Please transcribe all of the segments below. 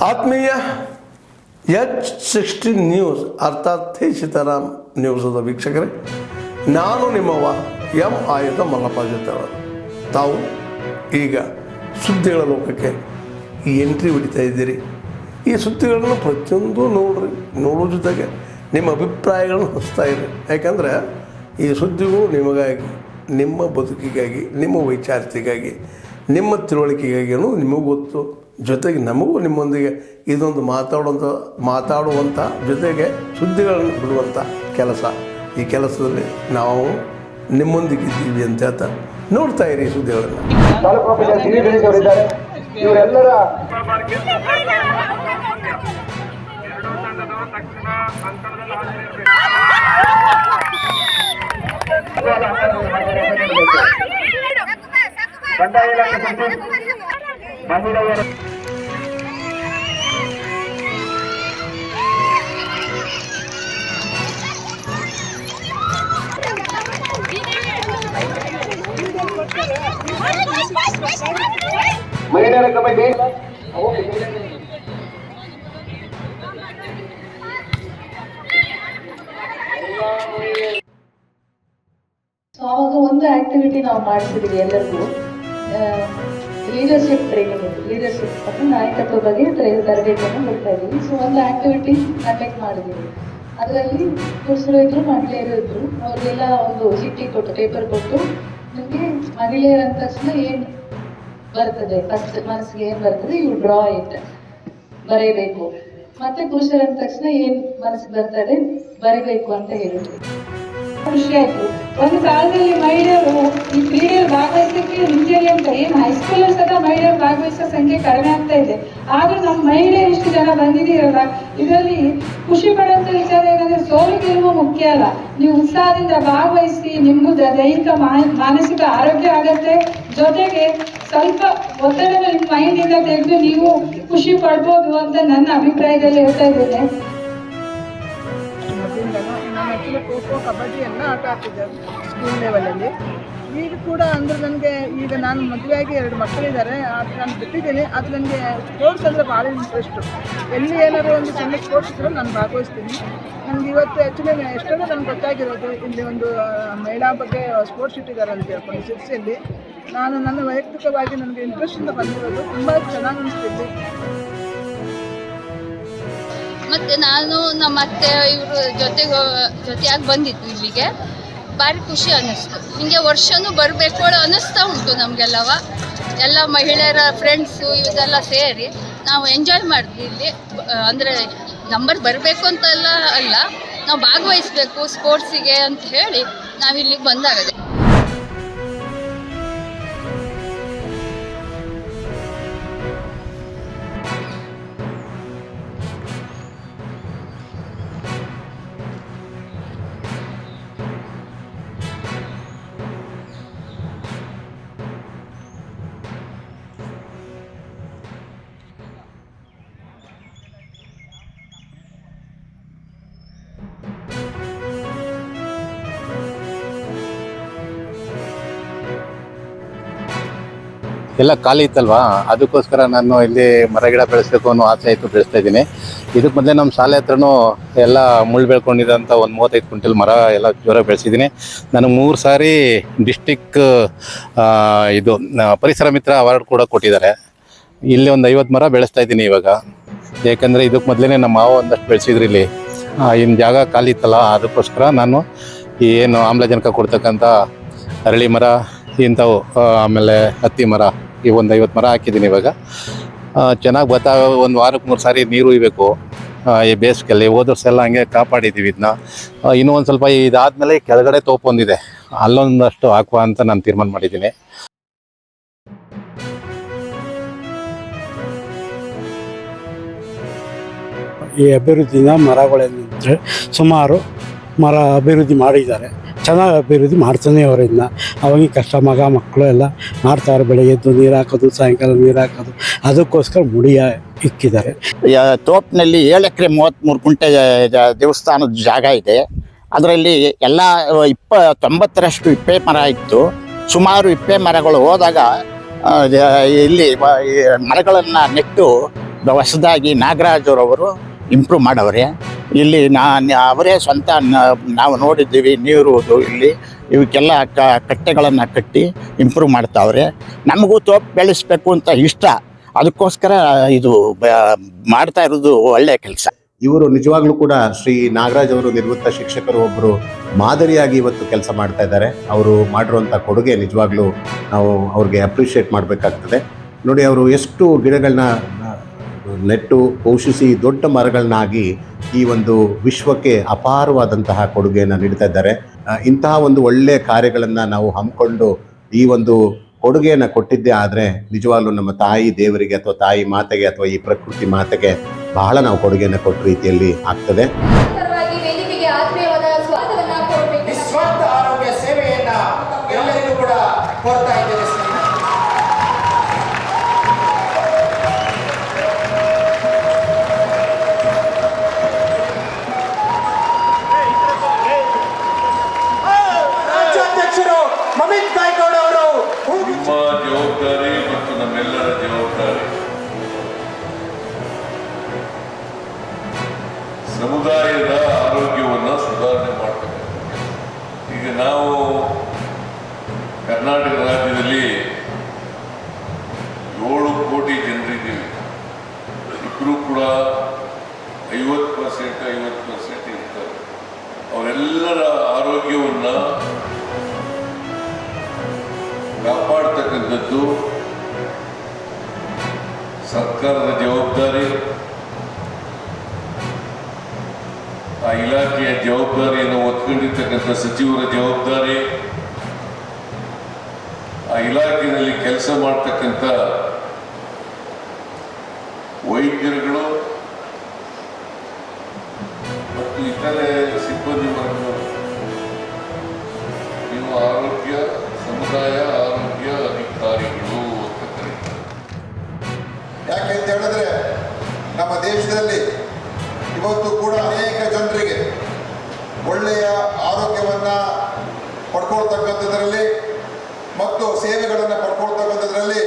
ಆತ್ಮೀಯ H16 news ಅರ್ಥಾತ್ ತಿ ಸೀತಾರಾಮ್ ನ್ಯೂಸದ ವೀಕ್ಷಕರೇ, ನಾನು ನಿಮ್ಮವ ಎಂ ಆಯುಧ ಮಲ್ಲಪ್ಪ ಜೊತೆಯವರು. ತಾವು ಈಗ ಸುದ್ದಿಗಳ ಲೋಕಕ್ಕೆ ಎಂಟ್ರಿ ಹೊಡಿತಾ ಇದ್ದೀರಿ. ಈ ಸುದ್ದಿಗಳನ್ನು ಪ್ರತಿಯೊಂದು ನೋಡೋ ಜೊತೆಗೆ ನಿಮ್ಮ ಅಭಿಪ್ರಾಯಗಳನ್ನು ಹಚ್ತಾ ಇರಿ. ಯಾಕಂದರೆ ಈ ಸುದ್ದಿಗಳು ನಿಮಗಾಗಿ, ನಿಮ್ಮ ಬದುಕಿಗಾಗಿ, ನಿಮ್ಮ ವೈಚಾರಿಕೆಗಾಗಿ, ನಿಮ್ಮ ತಿಳುವಳಿಕೆಗಾಗಿಯೂ ನಿಮಗೂ ಗೊತ್ತು. ಜೊತೆಗೆ ನಮಗೂ ನಿಮ್ಮೊಂದಿಗೆ ಇದೊಂದು ಮಾತಾಡುವಂಥ ಜೊತೆಗೆ ಸುದ್ದಿಗಳನ್ನು ಬಿಡುವಂಥ ಕೆಲಸ. ಈ ಕೆಲಸದಲ್ಲಿ ನಾವು ನಿಮ್ಮೊಂದಿಗೆ ಇದ್ದೀವಿ ಅಂತ ಹೇಳ್ತಾ ನೋಡ್ತಾ ಇರಿ ಸುದ್ದಿಗಳನ್ನು. ಇವರೆಲ್ಲರ ಕಂದಾಯ ಇಲಾಖೆ ಮಹಿಳೆಯರ ಮಹಿಳೆಯರ ಕಮಿಟಿ ಅವಾಗ ಒಂದು ಆಕ್ಟಿವಿಟಿ ನಾವು ಮಾಡಿಸಿದ್ವಿ ಎಲ್ಲರಿಗೂ. ಲೀಡರ್ಶಿಪ್ ಟ್ರೈನಿಂಗ್, ಲೀಡರ್ಶಿಪ್ ಅಂದ್ರೆ ನಾಯಕತ್ವ ಬಗ್ಗೆ ತರಬೇತಿಯನ್ನು ಕೊಡ್ತಾ ಇದ್ದೀವಿ. ಸೊ ಒಂದು ಆಕ್ಟಿವಿಟಿ ಕಂಡಕ್ಟ್ ಮಾಡಿದ್ದೀವಿ. ಅದರಲ್ಲಿ ಪುರುಷರು ಇದ್ರು, ಮಹಿಳೆಯರು ಇದ್ರು. ಅವ್ರಿಗೆಲ್ಲ ಒಂದು ಚೀಟಿ ಕೊಟ್ಟು, ಪೇಪರ್ ಕೊಟ್ಟು, ನಿಮಗೆ ಮಹಿಳೆಯರ ಅಂದ ತಕ್ಷಣ ಏನು ಬರ್ತದೆ, ಫಸ್ಟ್ ಮನಸ್ಸಿಗೆ ಏನು ಬರ್ತದೆ, ಇವು ಡ್ರಾ ಇಟ್ ಬರೀಬೇಕು. ಮತ್ತೆ ಪುರುಷರ ಅಂದ ತಕ್ಷಣ ಏನು ಮನಸ್ಸಿಗೆ ಬರ್ತದೆ ಬರೀಬೇಕು ಅಂತ ಹೇಳಿದ್ರು. ಖುಷಿ ಆಯ್ತು. ಒಂದು ಕಾಲದಲ್ಲಿ ಮಹಿಳೆಯರು ಈ ಕ್ರೀಡೆಯಲ್ಲಿ ಭಾಗವಹಿಸಕ್ಕೆ ನಿಂತಿರಲಿ ಅಂತ ಏನು ಹೈಸ್ಕೂಲ್ ಸದಾ ಮಹಿಳೆಯರು ಭಾಗವಹಿಸೋ ಸಂಖ್ಯೆ ಕಡಿಮೆ ಆಗ್ತಾ ಇದೆ. ಆದ್ರೂ ನಮ್ಮ ಮಹಿಳೆಯರು ಇಷ್ಟು ಜನ ಬಂದಿದ್ದೀರಲ್ಲ, ಇದರಲ್ಲಿ ಖುಷಿ ಪಡುವಂತ ವಿಚಾರ ಏನಂದ್ರೆ ಸೋಲು ಗೆಲುವು ಮುಖ್ಯ ಅಲ್ಲ. ನೀವು ಉತ್ಸಾಹದಿಂದ ಭಾಗವಹಿಸಿ, ನಿಮಗೂ ದೈಹಿಕ ಮಾನಸಿಕ ಆರೋಗ್ಯ ಆಗತ್ತೆ. ಜೊತೆಗೆ ಸ್ವಲ್ಪ ಒತ್ತಡದ ನಿಮ್ಮ ಮೈಂಡಿಂದ ತೆಗೆದು ನೀವು ಖುಷಿ ಪಡ್ಬೋದು ಅಂತ ನನ್ನ ಅಭಿಪ್ರಾಯದಲ್ಲಿ ಹೇಳ್ತಾ ಇದ್ದೇನೆ. ನಾನು ಖೋ ಖೋ, ಕಬಡ್ಡಿ ಎಲ್ಲ ಆಟ ಆಡ್ತಿದ್ದೆ ಸ್ಕೂಲ್ ಲೆವೆಲಲ್ಲಿ. ಈಗ ಕೂಡ ಅಂದರೆ ನನಗೆ ಈಗ ನಾನು ಮದುವೆಯಾಗಿ 2 ಮಕ್ಕಳಿದ್ದಾರೆ. ಅದು ನಾನು ಬಿಟ್ಟಿದ್ದೀನಿ. ಅದು ನನಗೆ ಸ್ಪೋರ್ಟ್ಸ್ ಅಂದರೆ ಭಾಳ ಇಂಟ್ರೆಸ್ಟು. ಎಲ್ಲಿ ಏನಾದರೂ ಒಂದು ಸಣ್ಣ ಸ್ಪೋರ್ಟ್ಸ್ ಇದ್ದರೂ ನಾನು ಭಾಗವಹಿಸ್ತೀನಿ. ನನಗೆ ಇವತ್ತು ಆ್ಯಕ್ಚುಲಿ ಎಷ್ಟೊಂದು ನನಗೆ ಗೊತ್ತಾಗಿರೋದು, ಇಲ್ಲಿ ಒಂದು ಮಹಿಳಾ ಬಗ್ಗೆ ಸ್ಪೋರ್ಟ್ಸ್ ಇಟ್ಟಿದ್ದಾರೆ ಅಂತ ಹೇಳ್ಕೊಂಡು ಶಿರ್ಸಿಯಲ್ಲಿ. ನಾನು ನನ್ನ ವೈಯಕ್ತಿಕವಾಗಿ ನನಗೆ ಇಂಟ್ರೆಸ್ಟಿಂದ ಬಂದಿರೋದು, ತುಂಬ ಚೆನ್ನಾಗಿ ಅನಿಸ್ತಿದ್ದೆ. ಮತ್ತು ನಾನು ನಮ್ಮ ಅತ್ತೆ ಇವರು ಜೊತೆಯಾಗಿ ಬಂದಿದ್ದು ಇಲ್ಲಿಗೆ. ಭಾರಿ ಖುಷಿ ಅನ್ನಿಸ್ತು. ಹೀಗೆ ವರ್ಷವೂ ಬರಬೇಕು ಅನ್ನಿಸ್ತಾ ಉಂಟು ನಮಗೆಲ್ಲವ. ಎಲ್ಲ ಮಹಿಳೆಯರ ಫ್ರೆಂಡ್ಸು ಇವರೆಲ್ಲ ಸೇರಿ ನಾವು ಎಂಜಾಯ್ ಮಾಡಿದ್ವಿ ಇಲ್ಲಿ. ಅಂದರೆ ನಂಬರ್ ಬರಬೇಕು ಅಂತೆಲ್ಲ ಅಲ್ಲ, ನಾವು ಭಾಗವಹಿಸಬೇಕು ಸ್ಪೋರ್ಟ್ಸಿಗೆ ಅಂತ ಹೇಳಿ ನಾವು ಇಲ್ಲಿಗೆ ಬಂದಾಗದೆ. ಎಲ್ಲ ಖಾಲಿ ಇತ್ತಲ್ವಾ, ಅದಕ್ಕೋಸ್ಕರ ನಾನು ಇಲ್ಲಿ ಮರ ಗಿಡ ಬೆಳೆಸಬೇಕು ಅನ್ನೋ ಆಸೆ ಆಯಿತು, ಬೆಳೆಸ್ತಾ ಇದ್ದೀನಿ. ಇದಕ್ಕೆ ಮೊದಲೇ ನಮ್ಮ ಶಾಲೆ ಹತ್ರನೂ ಎಲ್ಲ ಮುಳ್ಳು ಬೆಳ್ಕೊಂಡಿದ್ದಂಥ ಒಂದು 35 ಕ್ವಿಂಟಲ್ ಮರ ಎಲ್ಲ ಜೋರಾಗಿ ಬೆಳೆಸಿದ್ದೀನಿ. ನನಗೆ 3 ಸಾರಿ ಡಿಸ್ಟಿಕ್ ಇದು ಪರಿಸರ ಮಿತ್ರ ಅವಾರ್ಡ್ ಕೂಡ ಕೊಟ್ಟಿದ್ದಾರೆ. ಇಲ್ಲಿ ಒಂದು 50 ಮರ ಬೆಳೆಸ್ತಾ ಇದ್ದೀನಿ ಇವಾಗ. ಯಾಕಂದರೆ ಇದಕ್ಕೆ ಮೊದಲೇ ನಮ್ಮ ಮಾವ ಒಂದಷ್ಟು ಬೆಳೆಸಿದ್ರು ಇಲ್ಲಿ. ಇನ್ನು ಜಾಗ ಖಾಲಿ ಇತ್ತಲ್ಲ, ಅದಕ್ಕೋಸ್ಕರ ನಾನು ಏನು ಆಮ್ಲಜನಕ ಕೊಡ್ತಕ್ಕಂಥ ಅರಳಿ ಮರ ಇಂಥವು, ಆಮೇಲೆ ಹತ್ತಿ ಮರ, ಈ ಒಂದು 50 ಮರ ಹಾಕಿದ್ದೀನಿ ಇವಾಗ. ಚೆನ್ನಾಗಿ ಒಂದು ವಾರಕ್ಕೆ 3 ಸಾರಿ ನೀರು ಇರಬೇಕು ಈ ಬೇಸಿಗೆಯಲ್ಲಿ. ಹೋದ ವರ್ಷ ಎಲ್ಲ ಹಂಗೆ ಕಾಪಾಡಿದ್ದೀವಿ ಇದನ್ನ. ಇನ್ನೂ ಒಂದು ಸ್ವಲ್ಪ ಇದಾದಮೇಲೆ ಕೆಳಗಡೆ ತೋಪೊಂದಿದೆ, ಅಲ್ಲೊಂದಷ್ಟು ಹಾಕುವ ಅಂತ ನಾನು ತೀರ್ಮಾನ ಮಾಡಿದ್ದೀನಿ. ಈ ಅಭಿವೃದ್ಧಿನ ಮರಗಳೇನಿದ್ರೆ ಸುಮಾರು ಮರ ಅಭಿವೃದ್ಧಿ ಮಾಡಿದ್ದಾರೆ. ಚೆನ್ನಾಗಿ ಅಭಿವೃದ್ಧಿ ಮಾಡ್ತಾನೆ ಅವರಿಂದ. ಅವಾಗ ಕಷ್ಟ ಮಕ್ಕಳು ಎಲ್ಲ ಮಾಡ್ತಾರೆ. ಬೆಳಗ್ಗೆ ಎದ್ದು ನೀರು ಹಾಕೋದು, ಸಾಯಂಕಾಲ ನೀರು ಹಾಕೋದು, ಅದಕ್ಕೋಸ್ಕರ ಮುಡಿಯ ಇಕ್ಕಿದ್ದಾರೆ. ತೋಪಿನಲ್ಲಿ 7 ಎಕರೆ 33 ಗುಂಟೆ ದೇವಸ್ಥಾನದ ಜಾಗ ಇದೆ. ಅದರಲ್ಲಿ ಎಲ್ಲ 90ರಷ್ಟು ಇಪ್ಪೆ ಮರ ಇತ್ತು. ಸುಮಾರು ಇಪ್ಪೆ ಮರಗಳು ಹೋದಾಗ ಇಲ್ಲಿ ಮರಗಳನ್ನು ನೆಟ್ಟು ಹೊಸದಾಗಿ ನಾಗರಾಜ್ ಅವರವರು ಇಂಪ್ರೂವ್ ಮಾಡವ್ರೆ. ಇಲ್ಲಿ ಅವರೇ ಸ್ವಂತ ನಾವು ನೋಡಿದ್ದೀವಿ, ನೀರುವುದು ಇಲ್ಲಿ ಇವಕ್ಕೆಲ್ಲ ಕಟ್ಟೆಗಳನ್ನು ಕಟ್ಟಿ ಇಂಪ್ರೂವ್ ಮಾಡ್ತಾವ್ರೆ. ನಮಗೂ ತೋಪ ಬೆಳೆಸ್ಬೇಕು ಅಂತ ಇಷ್ಟ, ಅದಕ್ಕೋಸ್ಕರ ಇದು ಮಾಡ್ತಾ ಇರೋದು ಒಳ್ಳೆಯ ಕೆಲಸ. ಇವರು ನಿಜವಾಗ್ಲೂ ಕೂಡ ಶ್ರೀ ನಾಗರಾಜ್ ಅವರು ನಿವೃತ್ತ ಶಿಕ್ಷಕರು ಒಬ್ಬರು ಮಾದರಿಯಾಗಿ ಇವತ್ತು ಕೆಲಸ ಮಾಡ್ತಾ ಇದ್ದಾರೆ. ಅವರು ಮಾಡಿರುವಂಥ ಕೊಡುಗೆ ನಿಜವಾಗ್ಲೂ ನಾವು ಅವ್ರಿಗೆ ಅಪ್ರಿಷಿಯೇಟ್ ಮಾಡಬೇಕಾಗ್ತದೆ. ನೋಡಿ, ಅವರು ಎಷ್ಟು ಗಿಡಗಳನ್ನ ನೆಟ್ಟು ಪೋಷಿಸಿ ದೊಡ್ಡ ಮರಗಳನ್ನಾಗಿ ಈ ಒಂದು ವಿಶ್ವಕ್ಕೆ ಅಪಾರವಾದಂತಹ ಕೊಡುಗೆಯನ್ನು ನೀಡ್ತಾ ಇದ್ದಾರೆ. ಇಂತಹ ಒಂದು ಒಳ್ಳೆಯ ಕಾರ್ಯಗಳನ್ನು ನಾವು ಹಮ್ಮಿಕೊಂಡು ಈ ಒಂದು ಕೊಡುಗೆಯನ್ನು ಕೊಟ್ಟಿದ್ದೇ ಆದರೆ ನಿಜವಾಗ್ಲೂ ನಮ್ಮ ತಾಯಿ ದೇವರಿಗೆ ಅಥವಾ ತಾಯಿ ಮಾತೆಗೆ ಅಥವಾ ಈ ಪ್ರಕೃತಿ ಮಾತೆಗೆ ಬಹಳ ನಾವು ಕೊಡುಗೆಯನ್ನು ಕೊಟ್ಟ ರೀತಿಯಲ್ಲಿ ಆಗ್ತದೆ. ನಿಸ್ವಾರ್ಥ ಆರೋಗ್ಯ ಸೇವೆಯನ್ನ ಎಲ್ಲರಿಗೂ ಕೂಡ ಕೋರ್ತಾ ಇದ್ದೇವೆ. ರಾಜ್ಯಾಧ್ಯಕ್ಷರು ಮಮಿತ್ ಕಾಯ್ಕೋಡ್ ಅವರು ನಿಮ್ಮ ಜವಾಬ್ದಾರಿ ಮತ್ತು ನಮ್ಮೆಲ್ಲರ ಜವಾಬ್ದಾರಿ ಸಮುದಾಯದ ಆರೋಗ್ಯವನ್ನು ಸುಧಾರಣೆ ಮಾಡ್ತಕ್ಕಂಥ. ಈಗ ನಾವು ಕರ್ನಾಟಕ ರಾಜ್ಯದಲ್ಲಿ 7 ಕೋಟಿ ಜನರಿದ್ದೀವಿ. ಇಬ್ಬರು ಕೂಡ 50% ಇರ್ತಾರೆ. ಅವರೆಲ್ಲರ ಆರೋಗ್ಯವನ್ನು ಕಾಪಾಡ್ತಕ್ಕಂಥದ್ದು ಸರ್ಕಾರದ ಜವಾಬ್ದಾರಿ. ಆ ಇಲಾಖೆಯ ಜವಾಬ್ದಾರಿಯನ್ನು ಹೊತ್ಕೊಂಡಿರ್ತಕ್ಕಂಥ ಸಚಿವರ ಜವಾಬ್ದಾರಿ, ಆ ಇಲಾಖೆಯಲ್ಲಿ ಕೆಲಸ ಮಾಡ್ತಕ್ಕಂಥ ವೈದ್ಯರುಗಳು ಮತ್ತು ಇತರೆ ಸಿಬ್ಬಂದಿ ವರ್ಗಗಳು. ನೀವು ಆರೋಗ್ಯ ಸಮುದಾಯ ಆರೋಗ್ಯ ಅಧಿಕಾರಿಗಳು ಅಂತ ಕರೀತಾರೆ. ಯಾಕೆಂತ ಹೇಳಿದ್ರೆ ನಮ್ಮ ದೇಶದಲ್ಲಿ ಇವತ್ತು ಕೂಡ ಅನೇಕ ಜನರಿಗೆ ಒಳ್ಳೆಯ ಆರೋಗ್ಯವನ್ನು ಪಡ್ಕೊಳ್ತಕ್ಕಂಥದ್ರಲ್ಲಿ ಮತ್ತು ಸೇವೆಗಳನ್ನು ಪಡ್ಕೊಳ್ತಕ್ಕಂಥದ್ರಲ್ಲಿ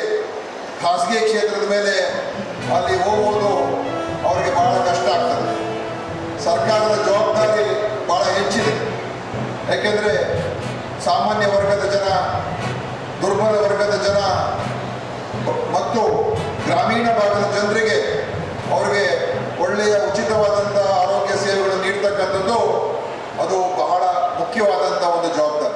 ಖಾಸಗಿ ಕ್ಷೇತ್ರದ ಮೇಲೆ ಅಲ್ಲಿ ಹೋಗುವುದು ಅವರಿಗೆ ಬಹಳ ಕಷ್ಟ ಆಗ್ತದೆ. ಸರ್ಕಾರದ ಜವಾಬ್ದಾರಿ ಬಹಳ ಹೆಚ್ಚಿದೆ. ಯಾಕೆಂದರೆ ಸಾಮಾನ್ಯ ವರ್ಗದ ಜನ, ದುರ್ಬಲ ವರ್ಗದ ಜನ ಮತ್ತು ಗ್ರಾಮೀಣ ಭಾಗದ ಜನರಿಗೆ ಅವರಿಗೆ ಒಳ್ಳೆಯ ಉಚಿತವಾದಂಥ ಆರೋಗ್ಯ ಸೇವೆಗಳನ್ನು ನೀಡ್ತಕ್ಕಂಥದ್ದು ಅದು ಬಹಳ ಮುಖ್ಯವಾದಂಥ ಒಂದು ಜವಾಬ್ದಾರಿ.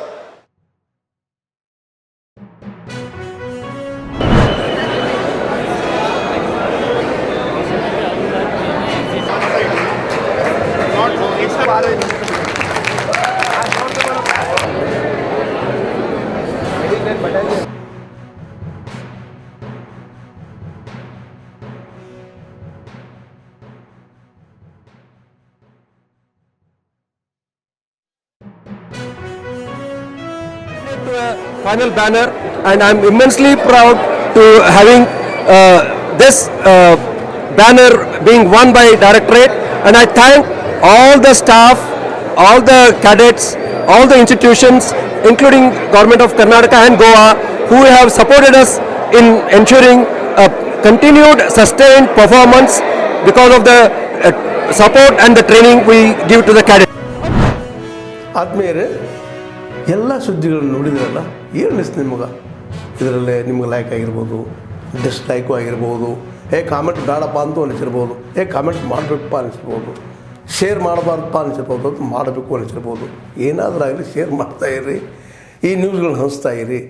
Final banner, and I'm immensely proud to having this banner being won by Directorate, and I thank all the staff, all the cadets, all the institutions, including Government of Karnataka and Goa, who have supported us in ensuring a continued sustained performance because of the support and the training we give to the cadets. ಆದ್ಮೇಲೆ ಎಲ್ಲ ಸುದ್ದಿಗಳನ್ನು ನೋಡಿದ್ರಲ್ಲ, ಏನು ಅನಿಸ್ತು ನಿಮ್ಗೆ? ಇದರಲ್ಲೇ ನಿಮ್ಗೆ like ಆಗಿರ್ಬೋದು, ಡಿಸ್ಲೈಕು ಆಗಿರ್ಬೋದು, ಕಾಮೆಂಟ್ ಬೇಡಪ್ಪ ಅಂತೂ ಅನಿಸಿರ್ಬೋದು, ಕಾಮೆಂಟ್ ಮಾಡಬೇಕಪ್ಪ ಅನಿಸಿರ್ಬೋದು, ಶೇರ್ ಮಾಡಬಾರ್ದಪ್ಪ ಅನಿಸಿರ್ಬೋದು, ಅದು ಮಾಡಬೇಕು ಅನಿಸಿರ್ಬೋದು. ಏನಾದರೂ ಆಗಲಿ ಶೇರ್ ಮಾಡ್ತಾಯಿರಿ, ಈ ನ್ಯೂಸ್ಗಳನ್ನ ಹಂಚ್ತಾ ಇರಿ,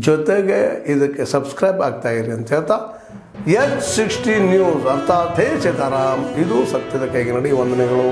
ಜೊತೆಗೆ ಇದಕ್ಕೆ ಸಬ್ಸ್ಕ್ರೈಬ್ ಆಗ್ತಾಯಿರಿ ಅಂತ ಹೇಳ್ತಾ H16 ನ್ಯೂಸ್ ಅರ್ಥಾತ್ ಹೇ ಸೀತಾರಾಮ್, ಇದು ಸತ್ಯದ ಕೈಗೆ ನಡಿ. ವಂದನೆಗಳು.